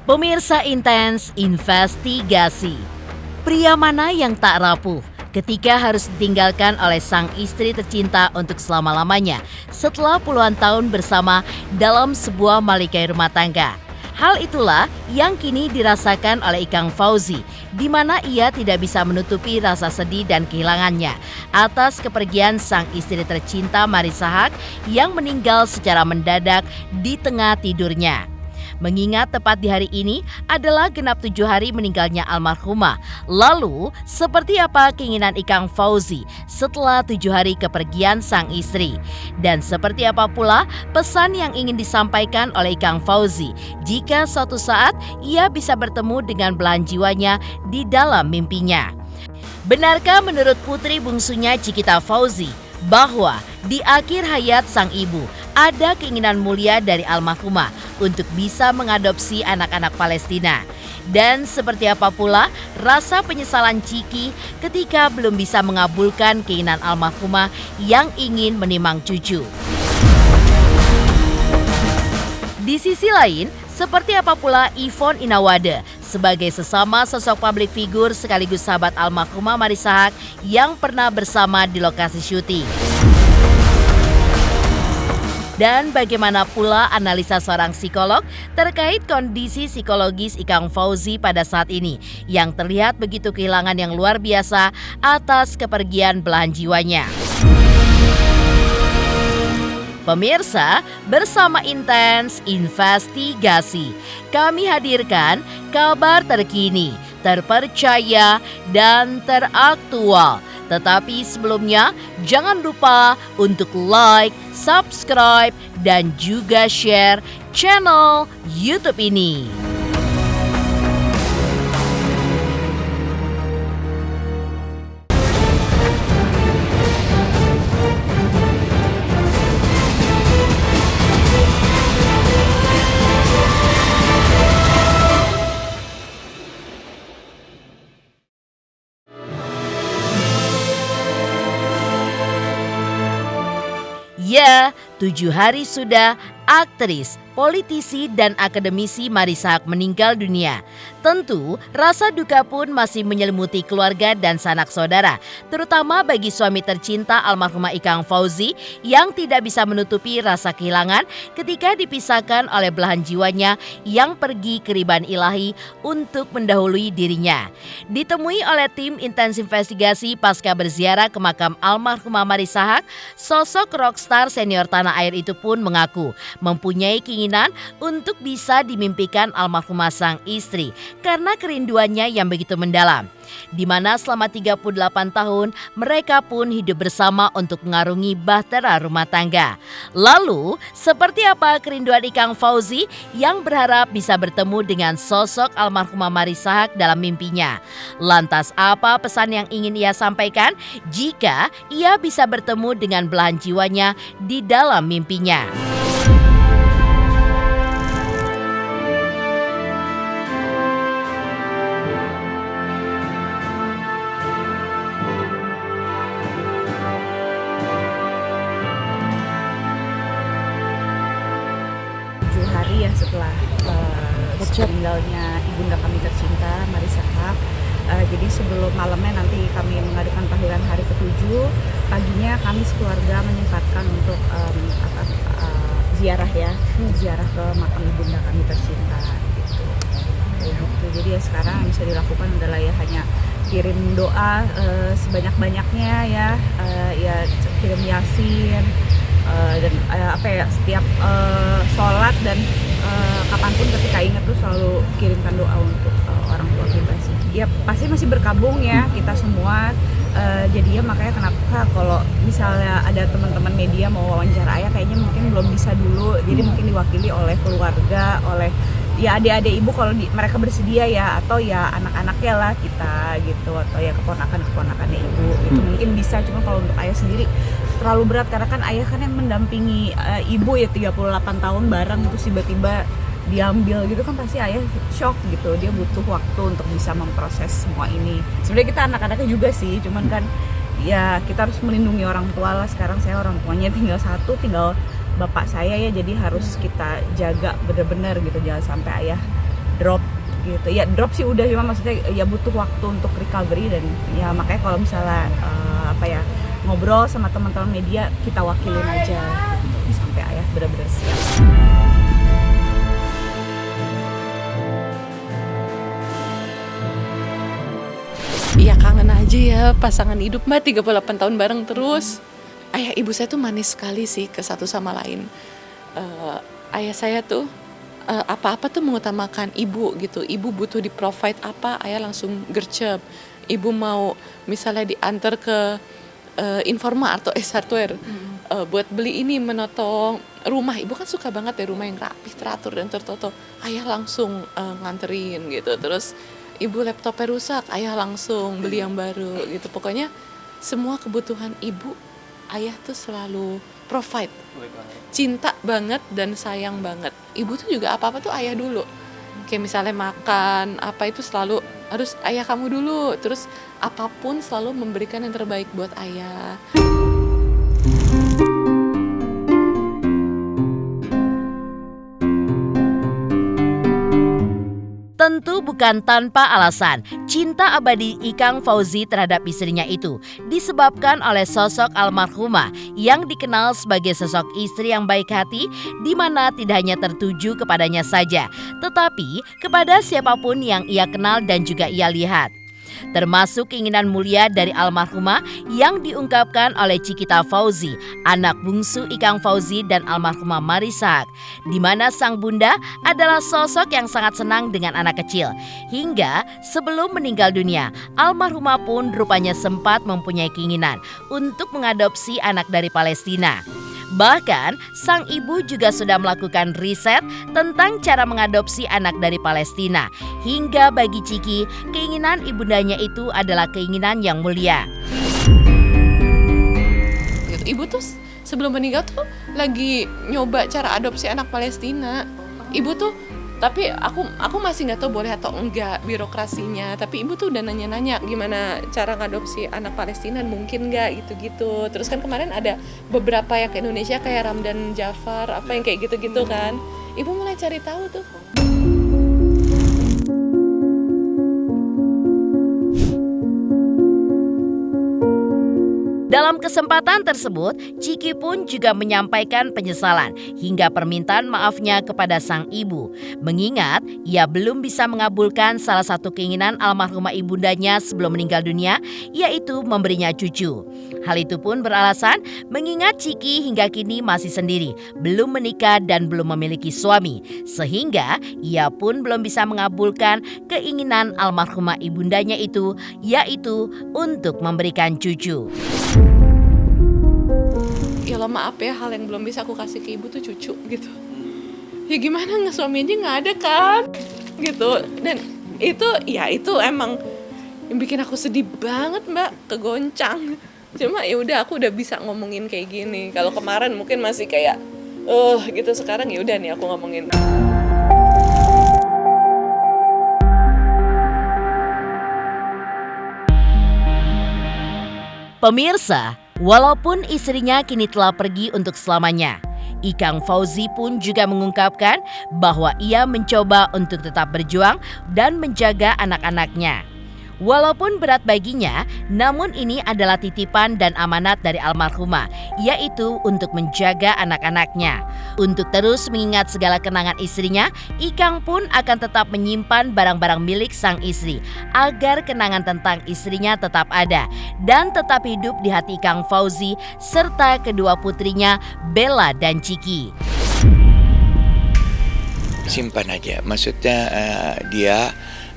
Pemirsa Intens Investigasi. Pria mana yang tak rapuh ketika harus ditinggalkan oleh sang istri tercinta untuk selama-lamanya setelah puluhan tahun bersama dalam sebuah malikai rumah tangga? Hal itulah yang kini dirasakan oleh Ikang Fauzi, di mana ia tidak bisa menutupi rasa sedih dan kehilangannya atas kepergian sang istri tercinta Marissa Haque yang meninggal secara mendadak di tengah tidurnya. Mengingat tepat di hari ini adalah genap 7 hari meninggalnya almarhumah. Lalu, seperti apa keinginan Ikang Fauzi setelah 7 hari kepergian sang istri? Dan seperti apa pula pesan yang ingin disampaikan oleh Ikang Fauzi jika suatu saat ia bisa bertemu dengan belahan jiwanya di dalam mimpinya? Benarkah menurut putri bungsunya Cikita Fauzi bahwa di akhir hayat sang ibu ada keinginan mulia dari almarhumah untuk bisa mengadopsi anak-anak Palestina? Dan seperti apa pula rasa penyesalan Ciki ketika belum bisa mengabulkan keinginan almarhumah yang ingin menimang cucu? Di sisi lain, seperti apa pula Yvonne Inawada sebagai sesama sosok publik figur sekaligus sahabat almarhumah Marissa Haque yang pernah bersama di lokasi syuting? Dan bagaimana pula analisa seorang psikolog terkait kondisi psikologis Ikang Fauzi pada saat ini yang terlihat begitu kehilangan yang luar biasa atas kepergian belahan jiwanya? Pemirsa, bersama Intens Investigasi, kami hadirkan kabar terkini, terpercaya, dan teraktual. Tetapi sebelumnya, jangan lupa untuk like, subscribe, dan juga share channel YouTube ini. Ya, 7 hari sudah aktris, politisi, dan akademisi Marissa Haque meninggal dunia. Tentu, rasa duka pun masih menyelimuti keluarga dan sanak saudara, terutama bagi suami tercinta almarhumah Ikang Fauzi yang tidak bisa menutupi rasa kehilangan ketika dipisahkan oleh belahan jiwanya yang pergi ke riban ilahi untuk mendahului dirinya. Ditemui oleh tim Intens Investigasi pasca berziarah ke makam almarhumah Marissa Haque, sosok rockstar senior tanah air itu pun mengaku mempunyai keinginan untuk bisa dimimpikan almarhumah sang istri karena kerinduannya yang begitu mendalam, di mana selama 38 tahun mereka pun hidup bersama untuk mengarungi bahtera rumah tangga. Lalu, seperti apa kerinduan Ikang Fauzi yang berharap bisa bertemu dengan sosok almarhumah Marissa Haque dalam mimpinya? Lantas apa pesan yang ingin ia sampaikan jika ia bisa bertemu dengan belahan jiwanya di dalam mimpinya? Hari ya setelah meninggalnya ibunda kami tercinta Marissa Haque. Jadi sebelum malamnya nanti kami mengadakan tahlilan hari ke-7, paginya kami sekeluarga menyempatkan untuk ziarah ke makam ibunda kami tercinta gitu. Kayak gitu. Jadi ya sekarang yang bisa dilakukan adalah ya hanya kirim doa sebanyak-banyaknya ya kirim yasin. Dan setiap sholat dan kapanpun ketika ingat tuh selalu kirimkan doa untuk orang tua kita sih. Ya pasti masih berkabung ya kita semua. Jadinya makanya kenapa kalau misalnya ada teman-teman media mau wawancara ayah kayaknya mungkin belum bisa dulu. Jadi mungkin diwakili oleh keluarga, oleh ya adik-adik ibu kalau mereka bersedia ya, atau ya anak-anaknya lah kita gitu, atau ya keponakan-keponakannya ibu gitu. Mungkin bisa, cuma kalau untuk ayah sendiri terlalu berat karena kan ayah kan yang mendampingi ibu ya 38 tahun bareng, terus tiba-tiba diambil gitu kan pasti ayah shock gitu. Dia butuh waktu untuk bisa memproses semua ini. Sebenarnya kita anak-anaknya juga sih, cuman kan ya kita harus melindungi orang tua lah. Sekarang saya orang tuanya tinggal satu, tinggal bapak saya ya, jadi harus kita jaga bener-bener gitu, jangan sampai ayah drop gitu. Ya drop sih udah, cuma maksudnya ya butuh waktu untuk recovery, dan ya makanya kalau misalnya ngobrol sama teman-teman media, kita wakilin aja gitu, sampai ayah benar-benar siap. Iya, kangen aja ya pasangan hidup Mbak, 38 tahun bareng terus. Ayah ibu saya tuh manis sekali sih ke satu sama lain. Ayah saya tuh apa-apa tuh mengutamakan ibu gitu. Ibu butuh di provide apa, ayah langsung gercep. Ibu mau misalnya diantar ke Informa atau Hardware buat beli ini, menotong rumah. Ibu kan suka banget ya rumah yang rapi, teratur dan tertata. Ayah langsung nganterin gitu. Terus ibu laptopnya rusak, ayah langsung beli yang baru gitu. Pokoknya semua kebutuhan ibu, ayah tuh selalu provide. Cinta banget dan sayang banget. Ibu tuh juga apa-apa tuh ayah dulu. Kayak misalnya makan, apa itu selalu harus ayah kamu dulu. Terus apapun selalu memberikan yang terbaik buat ayah. Tentu bukan tanpa alasan, cinta abadi Ikang Fauzi terhadap istrinya itu disebabkan oleh sosok almarhumah yang dikenal sebagai sosok istri yang baik hati, di mana tidak hanya tertuju kepadanya saja, tetapi kepada siapapun yang ia kenal dan juga ia lihat. Termasuk keinginan mulia dari almarhumah yang diungkapkan oleh Cikita Fauzi, anak bungsu Ikang Fauzi dan almarhumah Marisak, di mana sang bunda adalah sosok yang sangat senang dengan anak kecil. Hingga sebelum meninggal dunia, almarhumah pun rupanya sempat mempunyai keinginan untuk mengadopsi anak dari Palestina. Bahkan, sang ibu juga sudah melakukan riset tentang cara mengadopsi anak dari Palestina. Hingga bagi Ciki, keinginan ibundanya itu adalah keinginan yang mulia. Ibu tuh sebelum meninggal tuh lagi nyoba cara adopsi anak Palestina. Ibu tuh, tapi aku masih nggak tahu boleh atau enggak birokrasinya. Tapi ibu tuh udah nanya-nanya gimana cara ngadopsi anak Palestina, mungkin nggak gitu-gitu. Terus kan kemarin ada beberapa yang ke Indonesia kayak Ramdan Jafar, apa yang kayak gitu-gitu kan. Ibu mulai cari tahu tuh. Dalam kesempatan tersebut, Ciki pun juga menyampaikan penyesalan hingga permintaan maafnya kepada sang ibu. Mengingat ia belum bisa mengabulkan salah satu keinginan almarhumah ibundanya sebelum meninggal dunia, yaitu memberinya cucu. Hal itu pun beralasan mengingat Ciki hingga kini masih sendiri, belum menikah dan belum memiliki suami. Sehingga ia pun belum bisa mengabulkan keinginan almarhumah ibundanya itu, yaitu untuk memberikan cucu. Ya Allah, maaf ya, hal yang belum bisa aku kasih ke ibu tuh cucu gitu. Ya gimana, suami aja nggak ada kan gitu. Dan itu emang yang bikin aku sedih banget Mbak, kegoncang. Cuma ya udah, aku udah bisa ngomongin kayak gini. Kalau kemarin mungkin masih kayak gitu, sekarang ya udah nih aku ngomongin. Pemirsa, walaupun istrinya kini telah pergi untuk selamanya, Ikang Fauzi pun juga mengungkapkan bahwa ia mencoba untuk tetap berjuang dan menjaga anak-anaknya. Walaupun berat baginya, namun ini adalah titipan dan amanat dari almarhumah, yaitu untuk menjaga anak-anaknya. Untuk terus mengingat segala kenangan istrinya, Ikang pun akan tetap menyimpan barang-barang milik sang istri, agar kenangan tentang istrinya tetap ada dan tetap hidup di hati Ikang Fauzi serta kedua putrinya Bella dan Ciki. Simpan aja, maksudnya dia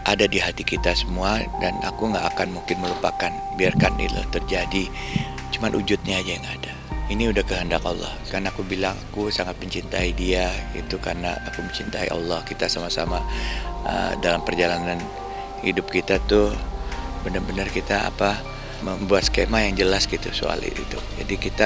ada di hati kita semua, dan aku nggak akan mungkin melupakan. Biarkan itu terjadi, cuman wujudnya aja yang ada. Ini udah kehendak Allah. Karena aku bilang aku sangat mencintai dia, itu karena aku mencintai Allah. Kita sama-sama dalam perjalanan hidup kita tuh benar-benar kita membuat skema yang jelas gitu soal itu. Jadi kita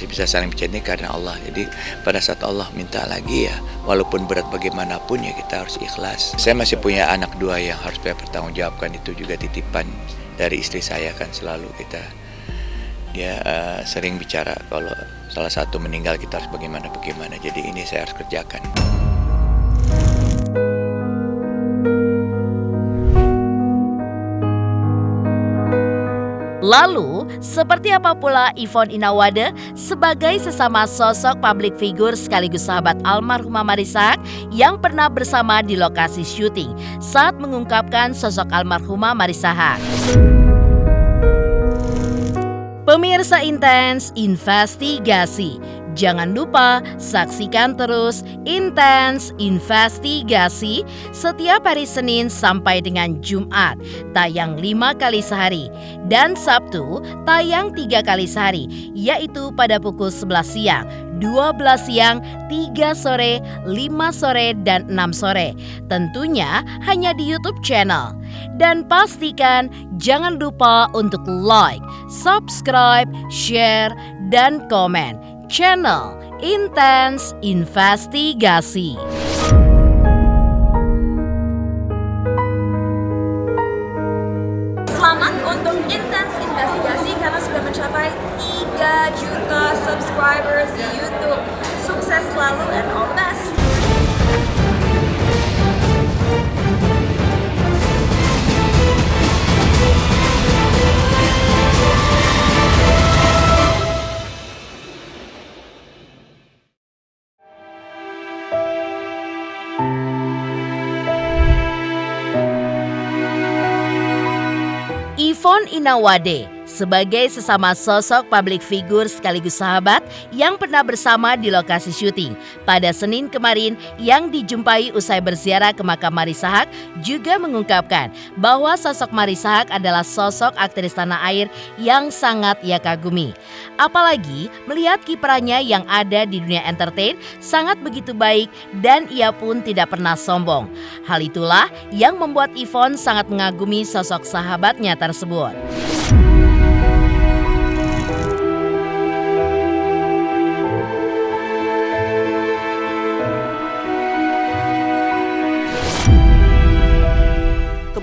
bisa saling mencintai karena Allah. Jadi pada saat Allah minta lagi ya, walaupun berat bagaimanapun ya kita harus ikhlas. Saya masih punya anak 2 yang harus saya pertanggungjawabkan, itu juga titipan dari istri saya kan selalu dia sering bicara kalau salah satu meninggal kita harus bagaimana. Jadi ini saya harus kerjakan. Lalu, seperti apa pula Yvonne Inawada sebagai sesama sosok public figure sekaligus sahabat almarhumah Marissa Haque yang pernah bersama di lokasi syuting saat mengungkapkan sosok almarhumah Marissa Haque. Pemirsa Intens Investigasi, jangan lupa saksikan terus Intens Investigasi setiap hari Senin sampai dengan Jumat, tayang 5 kali sehari, dan Sabtu tayang 3 kali sehari, yaitu pada pukul 11 siang, 12 siang, 3 sore, 5 sore, dan 6 sore. Tentunya hanya di YouTube channel. Dan pastikan jangan lupa untuk like, subscribe, share, dan komen channel Intens Investigasi. Selamat untuk Intens Investigasi karena sudah mencapai 3 juta subscribers di YouTube. Sukses selalu and all the best. Yvonne Inawada sebagai sesama sosok public figure sekaligus sahabat yang pernah bersama di lokasi syuting pada Senin kemarin yang dijumpai usai berziarah ke makam Marissa Haque juga mengungkapkan bahwa sosok Marissa Haque adalah sosok aktris tanah air yang sangat ia kagumi. Apalagi melihat kiprahnya yang ada di dunia entertain sangat begitu baik dan ia pun tidak pernah sombong. Hal itulah yang membuat Yvonne sangat mengagumi sosok sahabatnya tersebut.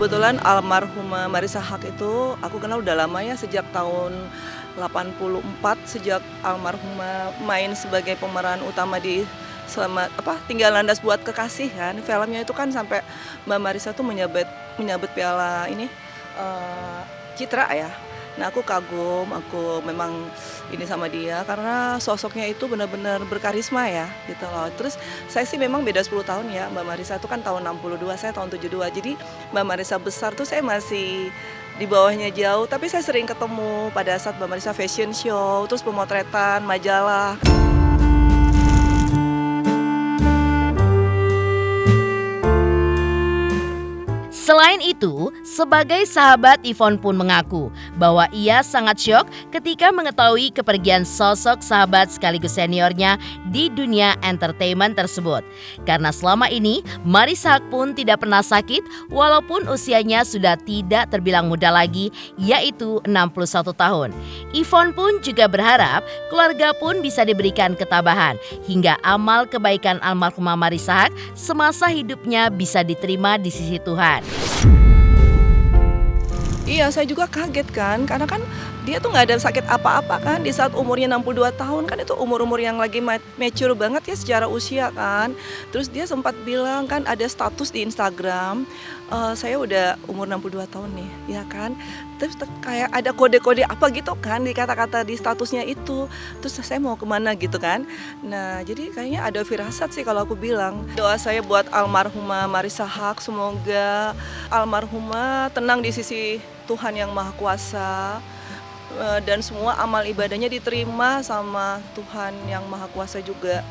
Kebetulan almarhumah Marissa Haque itu aku kenal udah lama ya, sejak tahun 84, sejak almarhumah main sebagai pemeran utama di Tinggal Landas Buat Kekasih kan. Filmnya itu kan sampai Mbak Marissa tuh menyabet piala ini Citra ya. Nah aku kagum, aku memang ini sama dia karena sosoknya itu benar-benar berkarisma ya gitu loh. Terus saya sih memang beda 10 tahun ya, Mbak Marissa itu kan tahun 62, saya tahun 72. Jadi Mbak Marissa besar tuh saya masih di bawahnya jauh, tapi saya sering ketemu pada saat Mbak Marissa fashion show, terus pemotretan, majalah. Selain itu, sebagai sahabat Yvonne pun mengaku bahwa ia sangat syok ketika mengetahui kepergian sosok sahabat sekaligus seniornya di dunia entertainment tersebut. Karena selama ini Marissa Haque pun tidak pernah sakit walaupun usianya sudah tidak terbilang muda lagi, yaitu 61 tahun. Yvonne pun juga berharap keluarga pun bisa diberikan ketabahan hingga amal kebaikan almarhumah Marissa Haque semasa hidupnya bisa diterima di sisi Tuhan. Iya, saya juga kaget kan, karena kan dia tuh nggak ada sakit apa-apa kan di saat umurnya 62 tahun, kan itu umur-umur yang lagi mature banget ya secara usia kan. Terus dia sempat bilang kan ada status di Instagram, saya udah umur 62 tahun nih, ya kan. Terus kayak ada kode-kode apa gitu kan di kata-kata di statusnya itu. Terus saya mau kemana gitu kan. Nah jadi kayaknya ada firasat sih kalau aku bilang. Doa saya buat almarhumah Marissa Haque, semoga almarhumah tenang di sisi Tuhan yang Maha Kuasa, dan semua amal ibadahnya diterima sama Tuhan yang Maha Kuasa juga.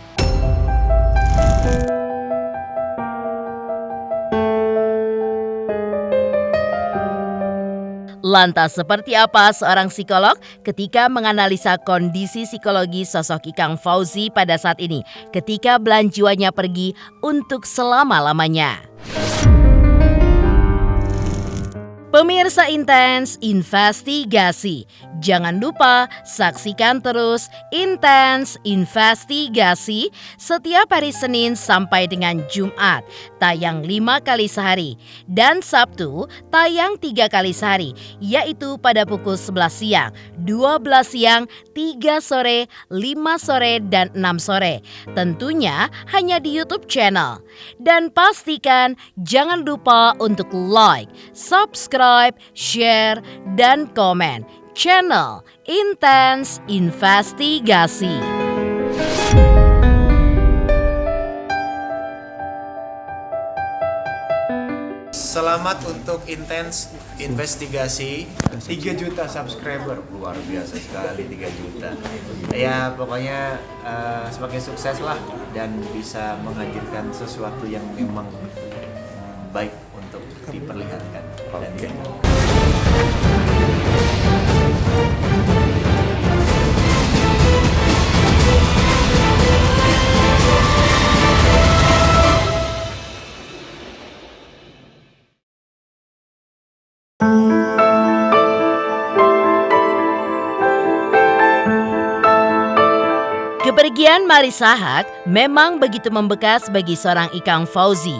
Lantas seperti apa seorang psikolog ketika menganalisa kondisi psikologi sosok Ikang Fauzi pada saat ini ketika belahan jiwanya pergi untuk selama-lamanya? Pemirsa Intens Investigasi, jangan lupa saksikan terus Intens Investigasi setiap hari Senin sampai dengan Jumat, tayang 5 kali sehari, dan Sabtu tayang 3 kali sehari, yaitu pada pukul 11 siang, 12 siang, 3 sore, 5 sore, dan 6 sore. Tentunya hanya di YouTube channel. Dan pastikan jangan lupa untuk like, subscribe, share, dan komen channel Intens Investigasi. Selamat untuk Intens Investigasi 3 juta subscriber, luar biasa sekali 3 juta. Ya pokoknya semakin sukses lah dan bisa menghadirkan sesuatu yang memang baik untuk diperlihatkan. Dan Kepergian Marissa Haque memang begitu membekas bagi seorang Ikang Fauzi.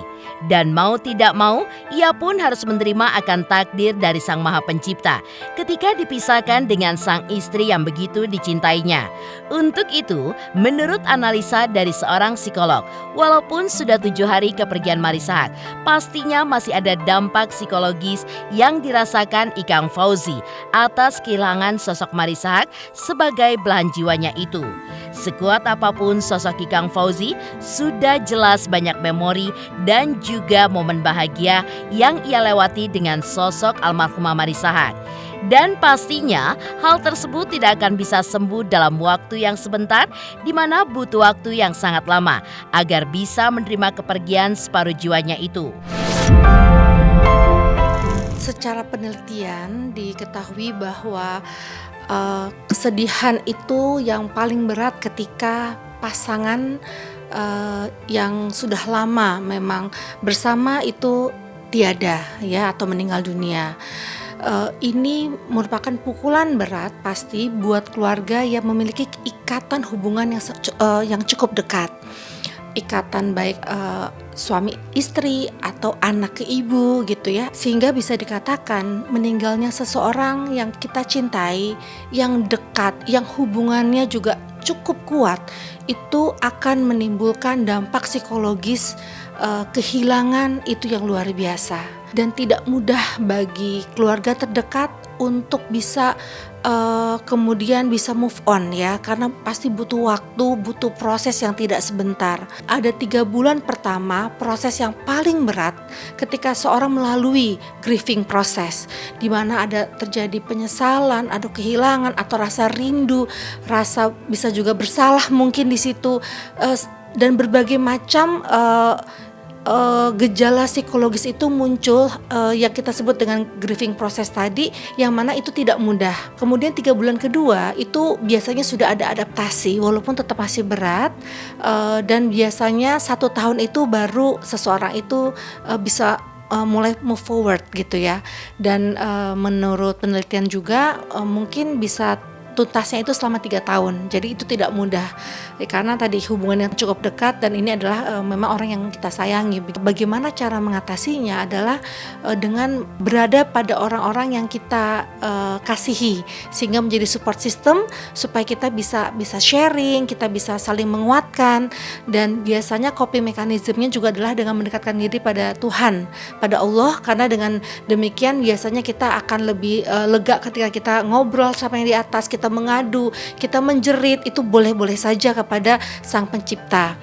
Dan mau tidak mau, ia pun harus menerima akan takdir dari Sang Maha Pencipta ketika dipisahkan dengan sang istri yang begitu dicintainya. Untuk itu, menurut analisa dari seorang psikolog, walaupun sudah 7 hari kepergian Marissa Haque, pastinya masih ada dampak psikologis yang dirasakan Ikang Fauzi atas kehilangan sosok Marissa Haque sebagai belahan jiwanya itu. Sekuat apapun sosok Ikang Fauzi, sudah jelas banyak memori dan juga momen bahagia yang ia lewati dengan sosok almarhumah Marissa Haque. Dan pastinya hal tersebut tidak akan bisa sembuh dalam waktu yang sebentar, di mana butuh waktu yang sangat lama agar bisa menerima kepergian separuh jiwanya itu. Secara penelitian diketahui bahwa kesedihan itu yang paling berat ketika pasangan yang sudah lama memang bersama itu tiada ya atau meninggal dunia. Ini merupakan pukulan berat pasti buat keluarga yang memiliki ikatan hubungan yang cukup dekat. Ikatan baik suami istri atau anak ke ibu gitu ya, sehingga bisa dikatakan meninggalnya seseorang yang kita cintai, yang dekat, yang hubungannya juga cukup kuat, itu akan menimbulkan dampak psikologis kehilangan itu yang luar biasa dan tidak mudah bagi keluarga terdekat untuk bisa kemudian bisa move on ya, karena pasti butuh waktu, butuh proses yang tidak sebentar. Ada 3 bulan pertama proses yang paling berat ketika seorang melalui grieving proses, di mana ada terjadi penyesalan, ada kehilangan atau rasa rindu, rasa bisa juga bersalah mungkin di situ, dan berbagai macam gejala psikologis itu muncul yang kita sebut dengan grieving proses tadi, yang mana itu tidak mudah. Kemudian 3 bulan kedua itu biasanya sudah ada adaptasi walaupun tetap masih berat, dan biasanya 1 tahun itu baru seseorang itu bisa mulai move forward gitu ya. Dan menurut penelitian juga mungkin bisa tuntasnya itu selama 3 tahun. Jadi itu tidak mudah karena tadi hubungan yang cukup dekat dan ini adalah memang orang yang kita sayangi. Bagaimana cara mengatasinya adalah dengan berada pada orang-orang yang kita kasihi, sehingga menjadi support system supaya kita bisa sharing, kita bisa saling menguatkan. Dan biasanya coping mekanismenya juga adalah dengan mendekatkan diri pada Tuhan, pada Allah, karena dengan demikian biasanya kita akan lebih lega ketika kita ngobrol sama yang di atas, kita mengadu, kita menjerit, itu boleh-boleh saja kepada Sang Pencipta.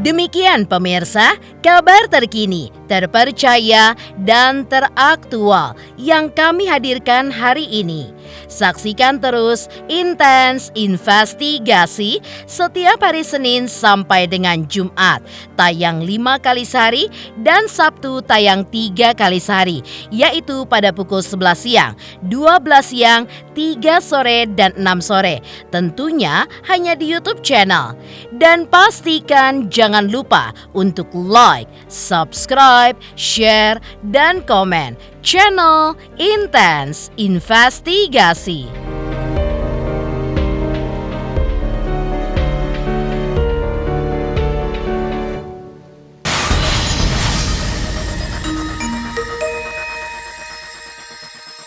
Demikian pemirsa, kabar terkini, terpercaya, dan teraktual yang kami hadirkan hari ini. Saksikan terus Intens Investigasi setiap hari Senin sampai dengan Jumat, tayang 5 kali sehari dan Sabtu tayang 3 kali sehari, yaitu pada pukul 11 siang, 12 siang, 3 sore, dan 6 sore. Tentunya hanya di YouTube channel. Dan pastikan jangan lupa untuk like, subscribe, share, dan komen channel Intens Investigasi.